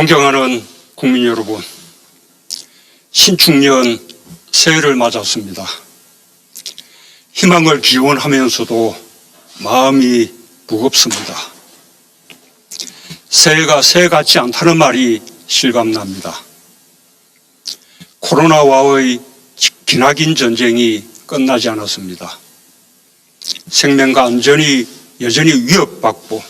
존경하는 국민 여러분, 신축년 새해를 맞았습니다. 희망을 기원하면서도 마음이 무겁습니다. 새해가 새해 같지 않다는 말이 실감납니다. 코로나와의 기나긴 전쟁이 끝나지 않았습니다. 생명과 안전이 여전히 위협받고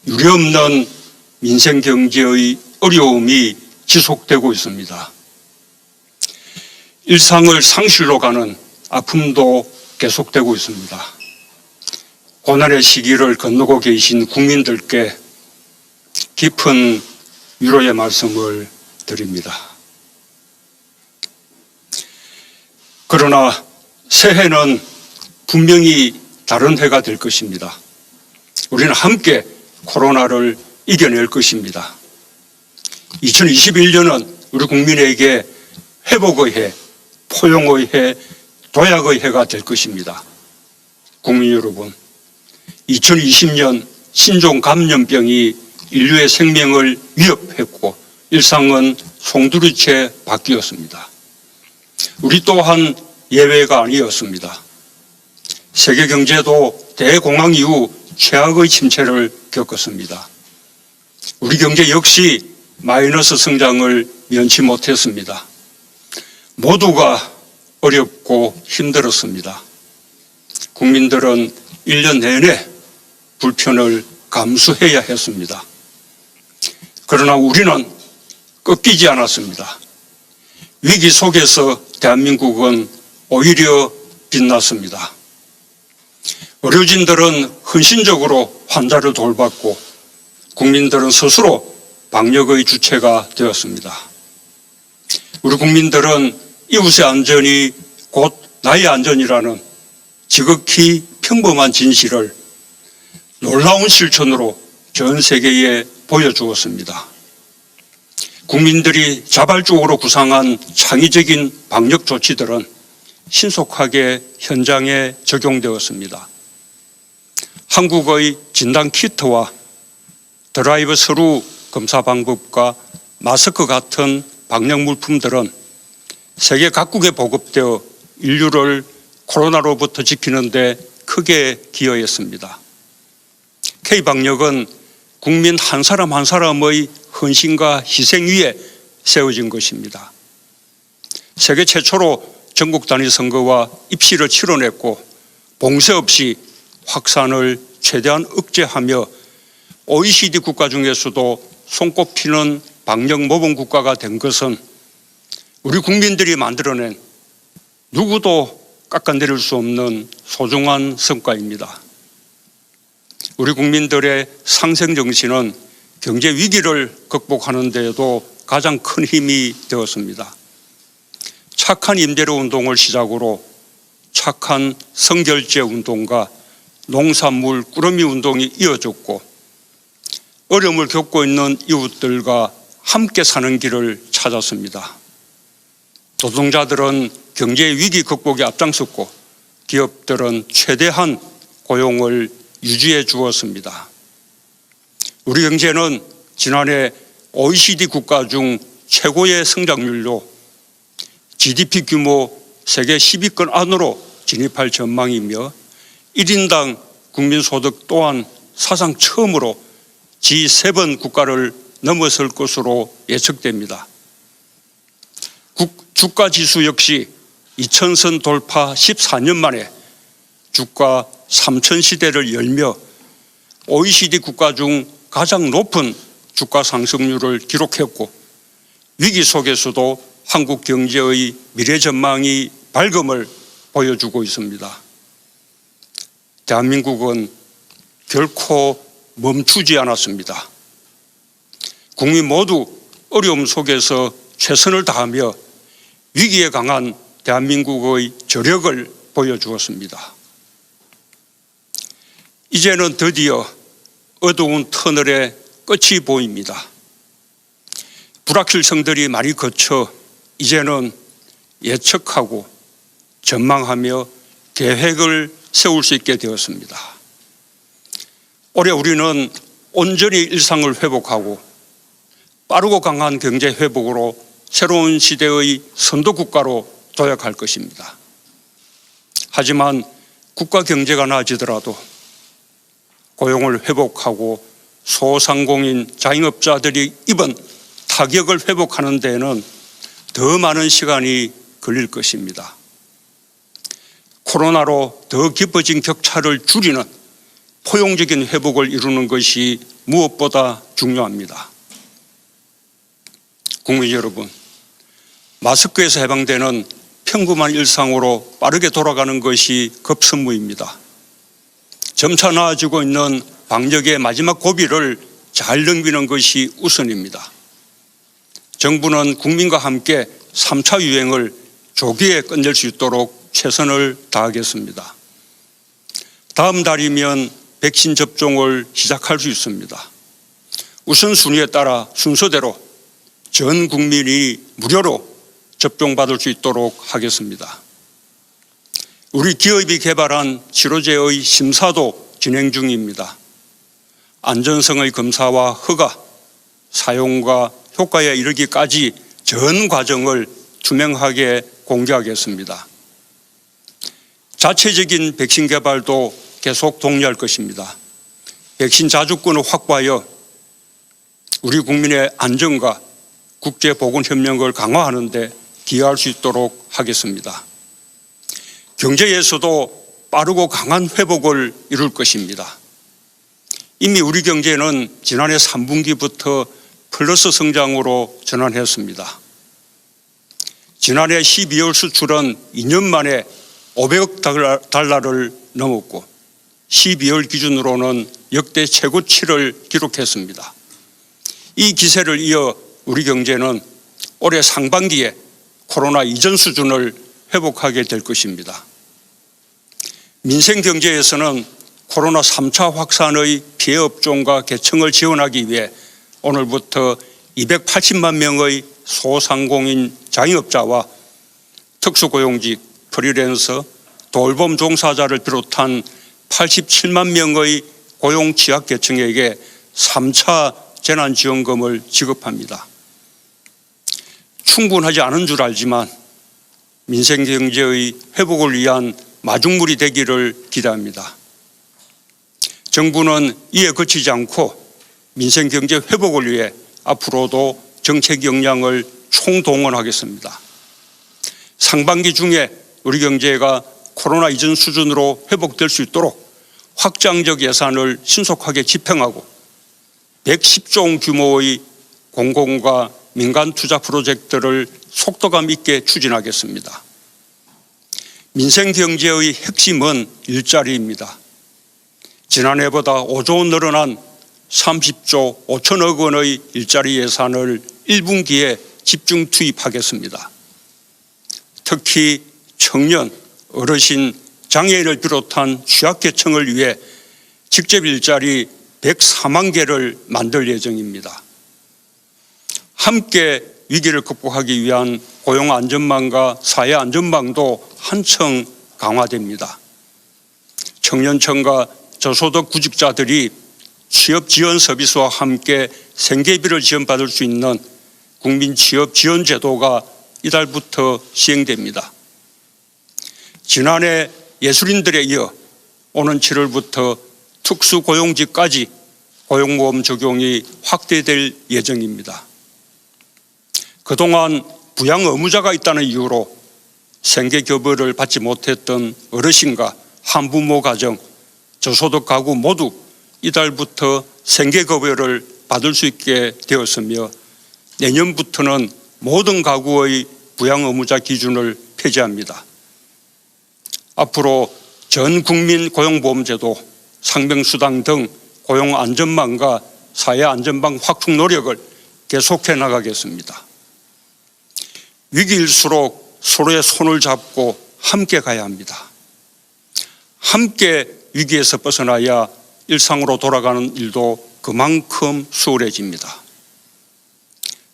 유례없는 민생 경제의 어려움이 지속되고 있습니다. 일상을 상실로 가는 아픔도 계속되고 있습니다. 고난의 시기를 건너고 계신 국민들께 깊은 위로의 말씀을 드립니다. 그러나 새해는 분명히 다른 해가 될 것입니다. 우리는 함께 코로나를 이겨낼 것입니다. 2021년은 우리 국민에게 회복의 해, 포용의 해, 도약의 해가 될 것입니다. 국민 여러분, 2020년 신종 감염병이 인류의 생명을 위협했고 일상은 송두리째 바뀌었습니다. 우리 또한 예외가 아니었습니다. 세계 경제도 대공황 이후 최악의 침체를 겪었습니다. 우리 경제 역시 마이너스 성장을 면치 못했습니다. 모두가 어렵고 힘들었습니다. 국민들은 1년 내내 불편을 감수해야 했습니다. 그러나 우리는 꺾이지 않았습니다. 위기 속에서 대한민국은 오히려 빛났습니다. 의료진들은 헌신적으로 환자를 돌봤고 국민들은 스스로 방역의 주체가 되었습니다. 우리 국민들은 이웃의 안전이 곧 나의 안전이라는 지극히 평범한 진실을 놀라운 실천으로 전 세계에 보여주었습니다. 국민들이 자발적으로 구상한 창의적인 방역 조치들은 신속하게 현장에 적용되었습니다. 한국의 진단키트와 드라이브 스루 검사 방법과 마스크 같은 방역 물품들은 세계 각국에 보급되어 인류를 코로나로부터 지키는 데 크게 기여했습니다. K방역은 국민 한 사람 한 사람의 헌신과 희생 위에 세워진 것입니다. 세계 최초로 전국 단위 선거와 입시를 치러냈고 봉쇄 없이 확산을 최대한 억제하며 OECD 국가 중에서도 손꼽히는 방역 모범 국가가 된 것은 우리 국민들이 만들어낸 누구도 깎아내릴 수 없는 소중한 성과입니다. 우리 국민들의 상생정신은 경제 위기를 극복하는 데에도 가장 큰 힘이 되었습니다. 착한 임대료 운동을 시작으로 착한 성결제 운동과 농산물 꾸러미 운동이 이어졌고 어려움을 겪고 있는 이웃들과 함께 사는 길을 찾았습니다. 노동자들은 경제 위기 극복에 앞장섰고 기업들은 최대한 고용을 유지해 주었습니다. 우리 경제는 지난해 OECD 국가 중 최고의 성장률로 GDP 규모 세계 10위권 안으로 진입할 전망이며 1인당 국민소득 또한 사상 처음으로 G7 국가를 넘어설 것으로 예측됩니다. 주가지수 역시 2000선 돌파 14년 만에 주가 3000 시대를 열며 OECD 국가 중 가장 높은 주가 상승률을 기록했고 위기 속에서도 한국 경제의 미래 전망이 밝음을 보여주고 있습니다. 대한민국은 결코 멈추지 않았습니다. 국민 모두 어려움 속에서 최선을 다하며 위기에 강한 대한민국의 저력을 보여주었습니다. 이제는 드디어 어두운 터널의 끝이 보입니다. 불확실성들이 많이 거쳐 이제는 예측하고 전망하며 계획을 세울 수 있게 되었습니다. 올해 우리는 온전히 일상을 회복하고 빠르고 강한 경제 회복으로 새로운 시대의 선도국가로 도약할 것입니다. 하지만 국가 경제가 나아지더라도 고용을 회복하고 소상공인 자영업자들이 입은 타격을 회복하는 데에는 더 많은 시간이 걸릴 것입니다. 코로나로 더 깊어진 격차를 줄이는 포용적인 회복을 이루는 것이 무엇보다 중요합니다. 국민 여러분, 마스크에서 해방되는 평범한 일상으로 빠르게 돌아가는 것이 급선무입니다. 점차 나아지고 있는 방역의 마지막 고비를 잘 넘기는 것이 우선입니다. 정부는 국민과 함께 3차 유행을 조기에 끝낼 수 있도록 최선을 다하겠습니다. 다음 달이면 백신 접종을 시작할 수 있습니다. 우선순위에 따라 순서대로 전 국민이 무료로 접종받을 수 있도록 하겠습니다. 우리 기업이 개발한 치료제의 심사도 진행 중입니다. 안전성의 검사와 허가, 사용과 효과에 이르기까지 전 과정을 투명하게 공개하겠습니다. 자체적인 백신 개발도 계속 독려할 것입니다. 백신 자주권을 확보하여 우리 국민의 안전과 국제보건협력을 강화하는 데 기여할 수 있도록 하겠습니다. 경제에서도 빠르고 강한 회복을 이룰 것입니다. 이미 우리 경제는 지난해 3분기부터 플러스 성장으로 전환했습니다. 지난해 12월 수출은 2년 만에 500억 달러를 넘었고 12월 기준으로는 역대 최고치를 기록했습니다. 이 기세를 이어 우리 경제는 올해 상반기에 코로나 이전 수준을 회복하게 될 것입니다. 민생 경제에서는 코로나 3차 확산의 피해 업종과 계층을 지원하기 위해 오늘부터 280만 명의 소상공인 자영업자와 특수고용직, 프리랜서, 돌봄 종사자를 비롯한 87만 명의 고용 취약 계층에게 3차 재난지원금을 지급합니다. 충분하지 않은 줄 알지만 민생경제의 회복을 위한 마중물이 되기를 기대합니다. 정부는 이에 그치지 않고 민생경제 회복을 위해 앞으로도 정책 역량을 총동원하겠습니다. 상반기 중에 우리 경제가 코로나 이전 수준으로 회복될 수 있도록 확장적 예산을 신속하게 집행하고 110조 원 규모의 공공과 민간 투자 프로젝트를 속도감 있게 추진하겠습니다. 민생경제의 핵심은 일자리입니다. 지난해보다 5조 원 늘어난 30조 5천억 원의 일자리 예산을 1분기에 집중 투입하겠습니다. 특히 청년, 어르신, 장애인을 비롯한 취약계층을 위해 직접 일자리 104만 개를 만들 예정입니다. 함께 위기를 극복하기 위한 고용안전망과 사회안전망도 한층 강화됩니다. 청년층과 저소득 구직자들이 취업 지원 서비스와 함께 생계비를 지원받을 수 있는 국민 취업 지원 제도가 이달부터 시행됩니다. 지난해 예술인들에 이어 오는 7월부터 특수고용직까지 고용보험 적용이 확대될 예정입니다. 그동안 부양 의무자가 있다는 이유로 생계급여를 받지 못했던 어르신과 한부모 가정, 저소득 가구 모두 이달부터 생계급여를 받을 수 있게 되었으며 내년부터는 모든 가구의 부양 의무자 기준을 폐지합니다. 앞으로 전 국민 고용보험제도, 상병수당 등 고용안전망과 사회안전망 확충 노력을 계속해 나가겠습니다. 위기일수록 서로의 손을 잡고 함께 가야 합니다. 함께 위기에서 벗어나야 일상으로 돌아가는 일도 그만큼 수월해집니다.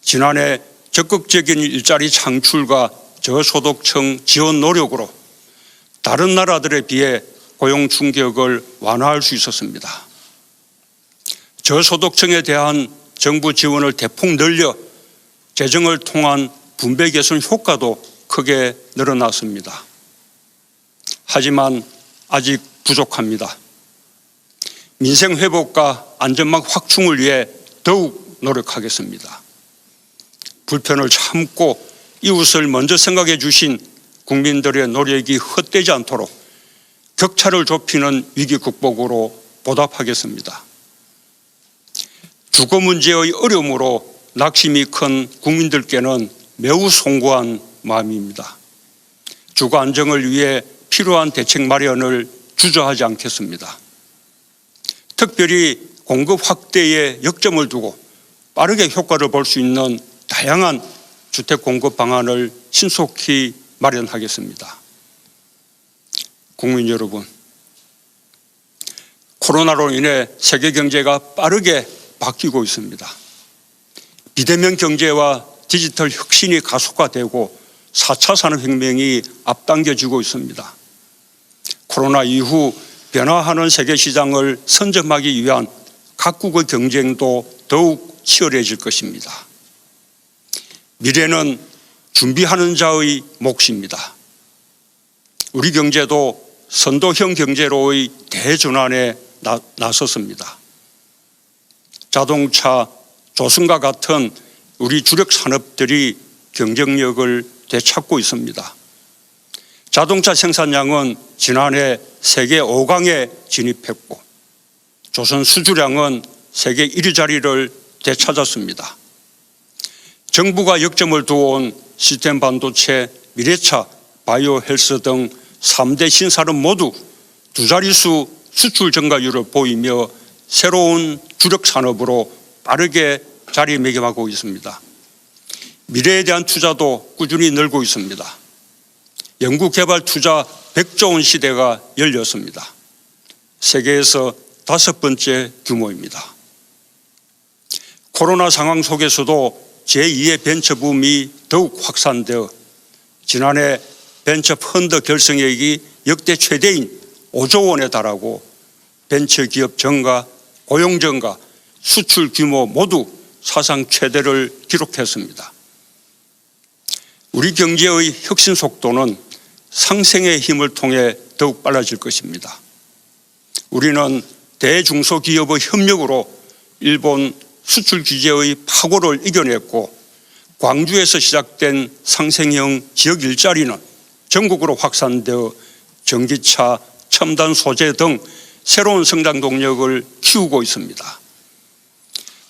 지난해 적극적인 일자리 창출과 저소득층 지원 노력으로 다른 나라들에 비해 고용 충격을 완화할 수 있었습니다. 저소득층에 대한 정부 지원을 대폭 늘려 재정을 통한 분배 개선 효과도 크게 늘어났습니다. 하지만 아직 부족합니다. 민생 회복과 안전망 확충을 위해 더욱 노력하겠습니다. 불편을 참고 이웃을 먼저 생각해 주신 국민들의 노력이 헛되지 않도록 격차를 좁히는 위기 극복으로 보답하겠습니다. 주거 문제의 어려움으로 낙심이 큰 국민들께는 매우 송구한 마음입니다. 주거 안정을 위해 필요한 대책 마련을 주저하지 않겠습니다. 특별히 공급 확대에 역점을 두고 빠르게 효과를 볼 수 있는 다양한 주택 공급 방안을 신속히 마련하겠습니다. 국민 여러분, 코로나로 인해 세계 경제가 빠르게 바뀌고 있습니다. 비대면 경제와 디지털 혁신이 가속화되고 4차 산업혁명이 앞당겨지고 있습니다. 코로나 이후 변화하는 세계 시장을 선점하기 위한 각국의 경쟁도 더욱 치열해질 것입니다. 미래는 준비하는 자의 몫입니다. 우리 경제도 선도형 경제로의 대전환에 나섰습니다. 자동차, 조선과 같은 우리 주력 산업들이 경쟁력을 되찾고 있습니다. 자동차 생산량은 지난해 세계 5강에 진입했고 조선 수주량은 세계 1위 자리를 되찾았습니다. 정부가 역점을 두어온 시스템 반도체, 미래차, 바이오 헬스 등 3대 신산업 모두 두 자릿수 수출 증가율을 보이며 새로운 주력 산업으로 빠르게 자리매김하고 있습니다. 미래에 대한 투자도 꾸준히 늘고 있습니다. 연구개발 투자 100조 원 시대가 열렸습니다. 세계에서 5번째 규모입니다. 코로나 상황 속에서도 제2의 벤처붐이 더욱 확산되어 지난해 벤처 펀드 결성액이 역대 최대인 5조 원에 달하고 벤처기업 증가, 고용 증가, 수출 규모 모두 사상 최대를 기록했습니다. 우리 경제의 혁신 속도는 상생의 힘을 통해 더욱 빨라질 것입니다. 우리는 대중소기업의 협력으로 일본 수출 규제의 파고를 이겨냈고 광주에서 시작된 상생형 지역 일자리는 전국으로 확산되어 전기차, 첨단 소재 등 새로운 성장 동력을 키우고 있습니다.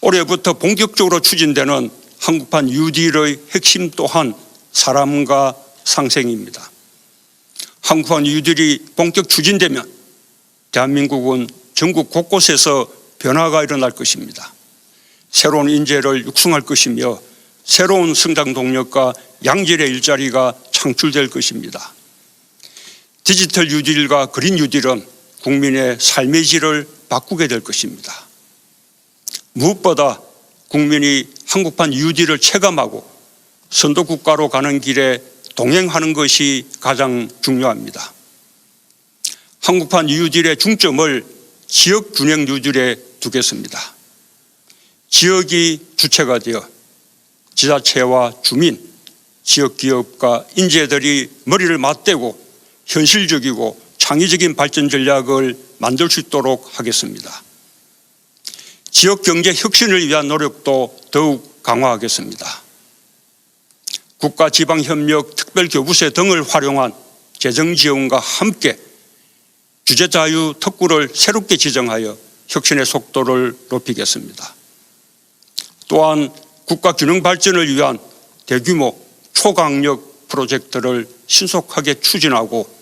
올해부터 본격적으로 추진되는 한국판 뉴딜의 핵심 또한 사람과 상생입니다. 한국판 뉴딜이 본격 추진되면 대한민국은 전국 곳곳에서 변화가 일어날 것입니다. 새로운 인재를 육성할 것이며 새로운 성장 동력과 양질의 일자리가 창출될 것입니다. 디지털 뉴딜과 그린 뉴딜은 국민의 삶의 질을 바꾸게 될 것입니다. 무엇보다 국민이 한국판 뉴딜을 체감하고 선도국가로 가는 길에 동행하는 것이 가장 중요합니다. 한국판 뉴딜의 중점을 지역 균형 뉴딜에 두겠습니다. 지역이 주체가 되어 지자체와 주민, 지역기업과 인재들이 머리를 맞대고 현실적이고 창의적인 발전 전략을 만들 수 있도록 하겠습니다. 지역경제 혁신을 위한 노력도 더욱 강화하겠습니다. 국가지방협력 특별교부세 등을 활용한 재정지원과 함께 주재자유 특구를 새롭게 지정하여 혁신의 속도를 높이겠습니다. 또한 국가균형 발전을 위한 대규모 초강력 프로젝트를 신속하게 추진하고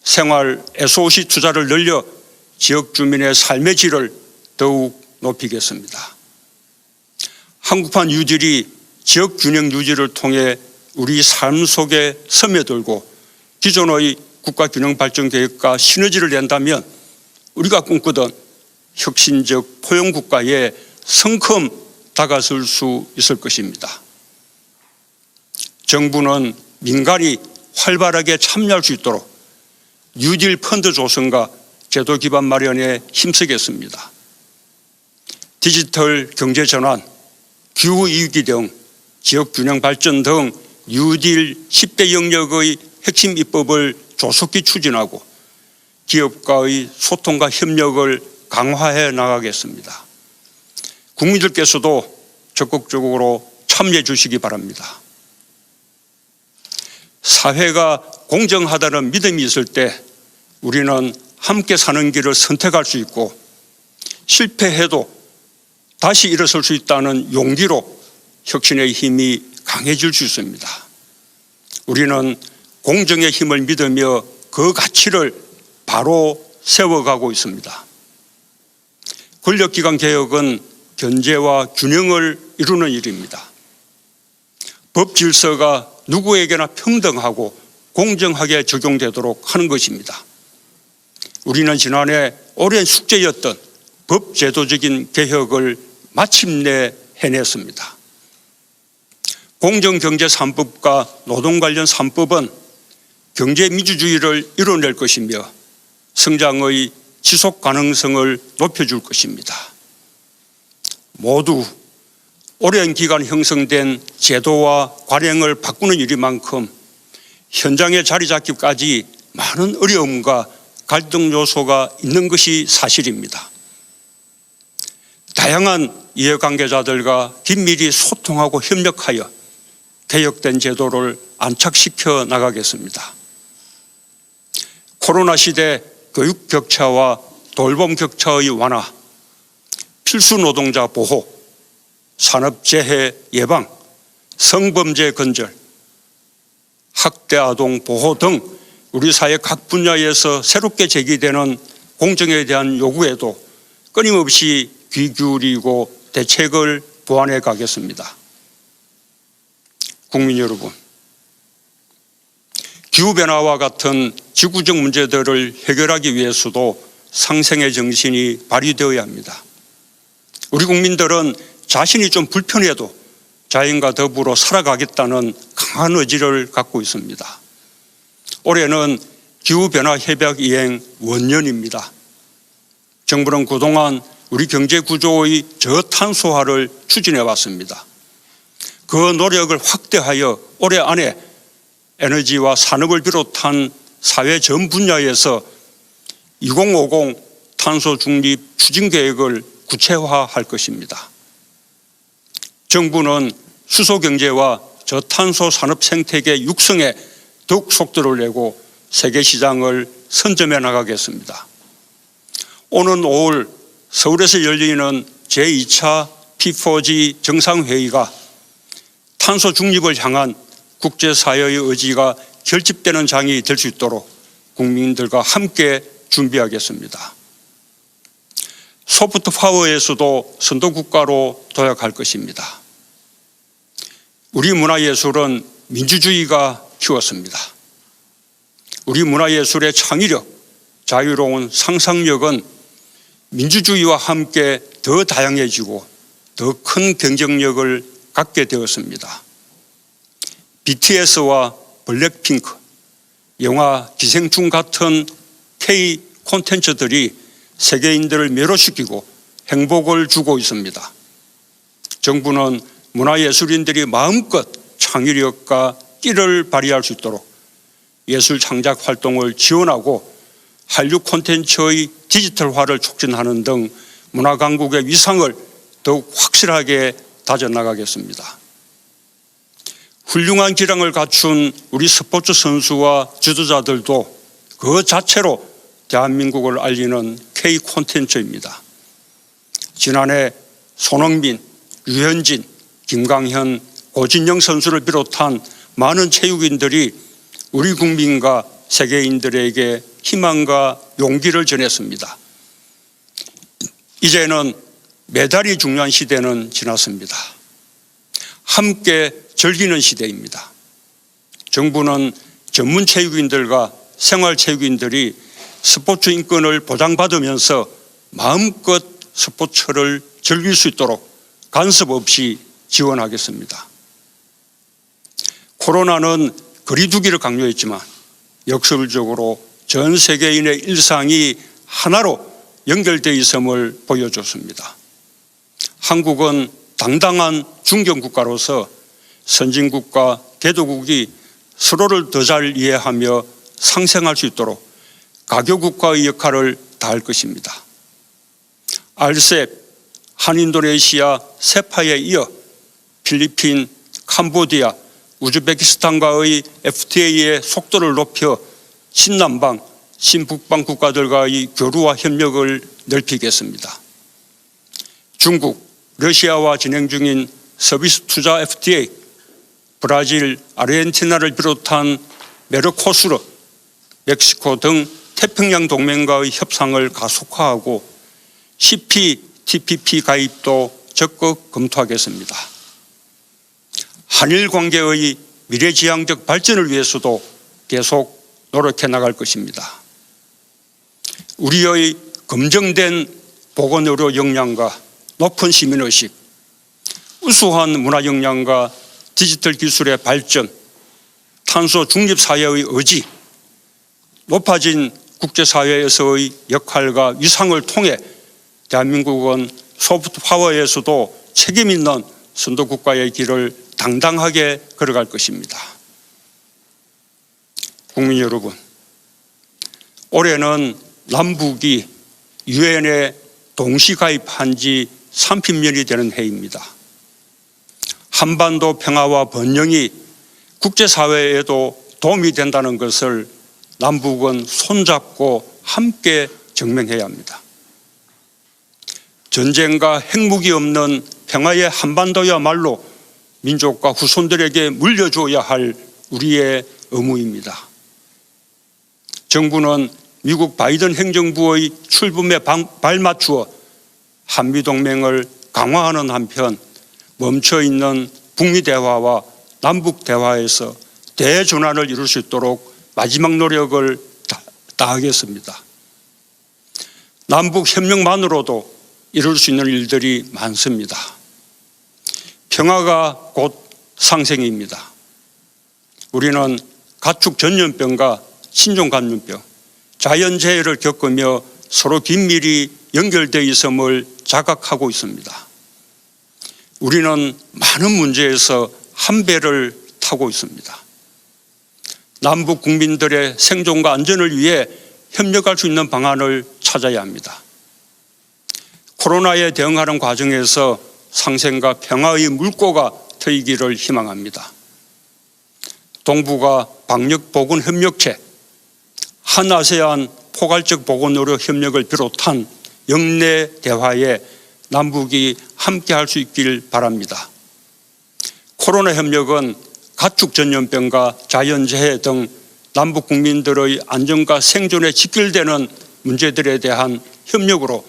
생활 SOC 투자를 늘려 지역 주민의 삶의 질을 더욱 높이겠습니다. 한국판 뉴딜이 지역 균형 유지를 통해 우리 삶 속에 스며들고 기존의 국가균형 발전 계획과 시너지를 낸다면 우리가 꿈꾸던 혁신적 포용국가에 성큼 다가설 수 있을 것입니다. 정부는 민간이 활발하게 참여할 수 있도록 뉴딜 펀드 조성과 제도 기반 마련에 힘쓰겠습니다. 디지털 경제 전환, 기후위기 등 지역균형 발전 등 뉴딜 10대 영역의 핵심 입법을 조속히 추진하고 기업과의 소통과 협력을 강화해 나가겠습니다. 국민들께서도 적극적으로 참여해 주시기 바랍니다. 사회가 공정하다는 믿음이 있을 때 우리는 함께 사는 길을 선택할 수 있고 실패해도 다시 일어설 수 있다는 용기로 혁신의 힘이 강해질 수 있습니다. 우리는 공정의 힘을 믿으며 그 가치를 바로 세워가고 있습니다. 권력기관 개혁은 견제와 균형을 이루는 일입니다. 법 질서가 누구에게나 평등하고 공정하게 적용되도록 하는 것입니다. 우리는 지난해 오랜 숙제였던 법 제도적인 개혁을 마침내 해냈습니다. 공정경제 3법과 노동 관련 3법은 경제민주주의를 이뤄낼 것이며 성장의 지속 가능성을 높여줄 것입니다. 모두 오랜 기간 형성된 제도와 관행을 바꾸는 일이만큼 현장에 자리 잡기까지 많은 어려움과 갈등 요소가 있는 것이 사실입니다. 다양한 이해관계자들과 긴밀히 소통하고 협력하여 개혁된 제도를 안착시켜 나가겠습니다. 코로나 시대 교육 격차와 돌봄 격차의 완화, 필수 노동자 보호, 산업재해 예방, 성범죄 근절, 학대 아동 보호 등 우리 사회 각 분야에서 새롭게 제기되는 공정에 대한 요구에도 끊임없이 귀 기울이고 대책을 보완해 가겠습니다. 국민 여러분, 기후변화와 같은 지구적 문제들을 해결하기 위해서도 상생의 정신이 발휘되어야 합니다. 우리 국민들은 자신이 좀 불편해도 자연과 더불어 살아가겠다는 강한 의지를 갖고 있습니다. 올해는 기후변화 협약 이행 원년입니다. 정부는 그동안 우리 경제 구조의 저탄소화를 추진해 왔습니다. 그 노력을 확대하여 올해 안에 에너지와 산업을 비롯한 사회 전 분야에서 2050 탄소 중립 추진 계획을 구체화할 것입니다. 정부는 수소 경제와 저탄소 산업 생태계 육성에 더욱 속도를 내고 세계 시장을 선점해 나가겠습니다. 오는 5월 서울에서 열리는 제2차 P4G 정상회의가 탄소 중립을 향한 국제사회의 의지가 결집되는 장이 될 수 있도록 국민들과 함께 준비하겠습니다. 소프트 파워에서도 선도국가로 도약할 것입니다. 우리 문화예술은 민주주의가 키웠습니다. 우리 문화예술의 창의력, 자유로운 상상력은 민주주의와 함께 더 다양해지고 더 큰 경쟁력을 갖게 되었습니다. BTS와 블랙핑크, 영화 기생충 같은 K 콘텐츠들이 세계인들을 매료시키고 행복을 주고 있습니다. 정부는 문화예술인들이 마음껏 창의력과 끼를 발휘할 수 있도록 예술 창작 활동을 지원하고 한류 콘텐츠의 디지털화를 촉진하는 등 문화 강국의 위상을 더욱 확실하게 다져나가겠습니다. 훌륭한 기량을 갖춘 우리 스포츠 선수와 지도자들도 그 자체로 대한민국을 알리는 K 콘텐츠입니다. 지난해 손흥민, 류현진, 김강현, 고진영 선수를 비롯한 많은 체육인들이 우리 국민과 세계인들에게 희망과 용기를 전했습니다. 이제는 메달이 중요한 시대는 지났습니다. 함께 즐기는 시대입니다. 정부는 전문 체육인들과 생활체육인들이 스포츠 인권을 보장받으면서 마음껏 스포츠를 즐길 수 있도록 간섭 없이 지원하겠습니다. 코로나는 거리두기를 강요했지만 역설적으로 전 세계인의 일상이 하나로 연결되어 있음을 보여줬습니다. 한국은 당당한 중견국가로서 선진국과 개도국이 서로를 더 잘 이해하며 상생할 수 있도록 가교국가의 역할을 다할 것입니다. RCEP, 한인도네시아, 세파에 이어 필리핀, 캄보디아, 우즈베키스탄과의 FTA의 속도를 높여 신남방, 신북방 국가들과의 교류와 협력을 넓히겠습니다. 중국, 러시아와 진행 중인 서비스 투자 FTA, 브라질, 아르헨티나를 비롯한 메르코수르, 멕시코 등 태평양 동맹과의 협상을 가속화하고 CPTPP 가입도 적극 검토하겠습니다. 한일 관계의 미래지향적 발전을 위해서도 계속 노력해 나갈 것입니다. 우리의 검증된 보건의료 역량과 높은 시민의식, 우수한 문화 역량과 디지털 기술의 발전, 탄소 중립 사회의 의지, 높아진 국제사회에서의 역할과 위상을 통해 대한민국은 소프트 파워에서도 책임 있는 선도국가의 길을 당당하게 걸어갈 것입니다. 국민 여러분, 올해는 남북이 유엔에 동시 가입한 지 30년이 되는 해입니다. 한반도 평화와 번영이 국제사회에도 도움이 된다는 것을 남북은 손잡고 함께 증명해야 합니다. 전쟁과 핵무기 없는 평화의 한반도야말로 민족과 후손들에게 물려줘야 할 우리의 의무입니다. 정부는 미국 바이든 행정부의 출범에 발맞추어 한미동맹을 강화하는 한편 멈춰있는 북미 대화와 남북 대화에서 대전환을 이룰 수 있도록 마지막 노력을 다하겠습니다. 남북 협력만으로도 이룰 수 있는 일들이 많습니다. 평화가 곧 상생입니다. 우리는 가축 전염병과 신종 감염병, 자연재해를 겪으며 서로 긴밀히 연결되어 있음을 자각하고 있습니다. 우리는 많은 문제에서 한 배를 타고 있습니다. 남북 국민들의 생존과 안전을 위해 협력할 수 있는 방안을 찾아야 합니다. 코로나에 대응하는 과정에서 상생과 평화의 물꼬가 트이기를 희망합니다. 동북아 방역보건협력체, 한아세안 포괄적 보건의료 협력을 비롯한 영내 대화에 남북이 함께할 수 있길 바랍니다. 코로나 협력은 가축 전염병과 자연재해 등 남북 국민들의 안전과 생존에 직결되는 문제들에 대한 협력으로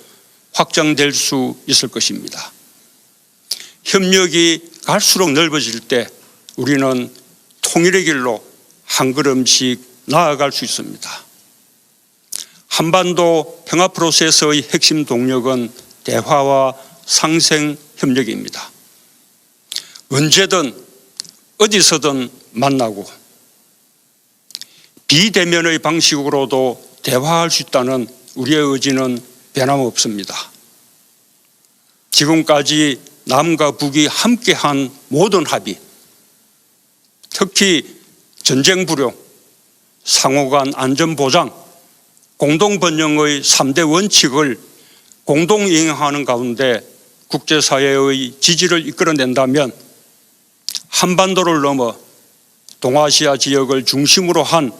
확장될 수 있을 것입니다. 협력이 갈수록 넓어질 때 우리는 통일의 길로 한 걸음씩 나아갈 수 있습니다. 한반도 평화 프로세스의 핵심 동력은 대화와 상생 협력입니다. 언제든 어디서든 만나고 비대면의 방식으로도 대화할 수 있다는 우리의 의지는 변함없습니다. 지금까지 남과 북이 함께한 모든 합의, 특히 전쟁 불용, 상호간 안전보장, 공동번영의 3대 원칙을 공동 이행하는 가운데 국제사회의 지지를 이끌어낸다면 한반도를 넘어 동아시아 지역을 중심으로 한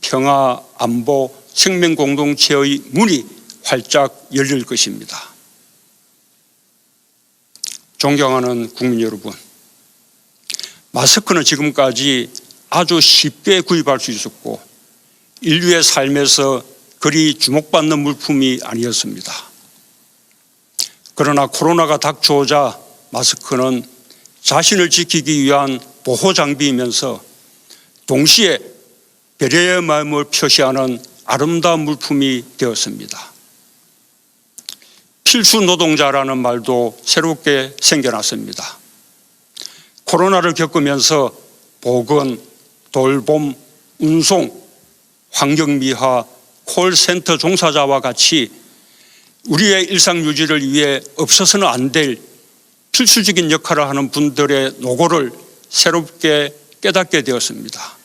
평화, 안보, 생명 공동체의 문이 활짝 열릴 것입니다. 존경하는 국민 여러분, 마스크는 지금까지 아주 쉽게 구입할 수 있었고 인류의 삶에서 그리 주목받는 물품이 아니었습니다. 그러나 코로나가 닥쳐오자 마스크는 자신을 지키기 위한 보호 장비이면서 동시에 배려의 마음을 표시하는 아름다운 물품이 되었습니다. 필수 노동자라는 말도 새롭게 생겨났습니다. 코로나를 겪으면서 보건, 돌봄, 운송, 환경미화, 콜센터 종사자와 같이 우리의 일상 유지를 위해 없어서는 안 될 필수적인 역할을 하는 분들의 노고를 새롭게 깨닫게 되었습니다.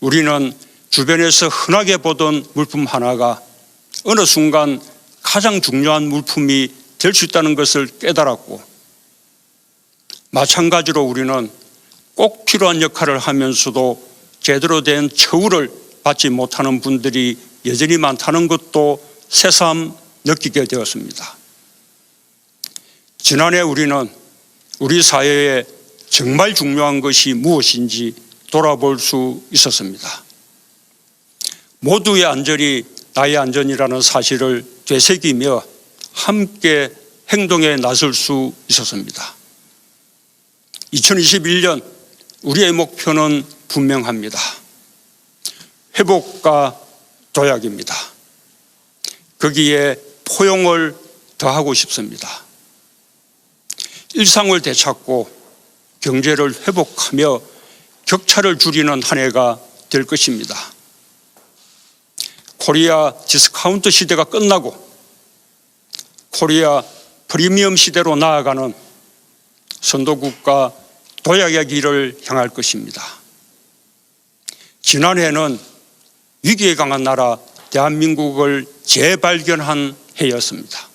우리는 주변에서 흔하게 보던 물품 하나가 어느 순간 가장 중요한 물품이 될 수 있다는 것을 깨달았고, 마찬가지로 우리는 꼭 필요한 역할을 하면서도 제대로 된 처우를 받지 못하는 분들이 여전히 많다는 것도 새삼 느끼게 되었습니다. 지난해 우리는 우리 사회에 정말 중요한 것이 무엇인지 돌아볼 수 있었습니다. 모두의 안전이 나의 안전이라는 사실을 되새기며 함께 행동에 나설 수 있었습니다. 2021년 우리의 목표는 분명합니다. 회복과 도약입니다. 거기에 포용을 더하고 싶습니다. 일상을 되찾고 경제를 회복하며 격차를 줄이는 한 해가 될 것입니다. 코리아 디스카운트 시대가 끝나고 코리아 프리미엄 시대로 나아가는 선도국가 도약의 길을 향할 것입니다. 지난해는 위기에 강한 나라 대한민국을 재발견한 해였습니다.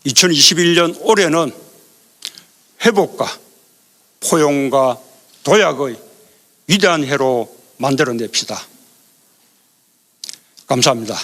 2021년 올해는 회복과 포용과 도약의 위대한 해로 만들어냅시다. 감사합니다.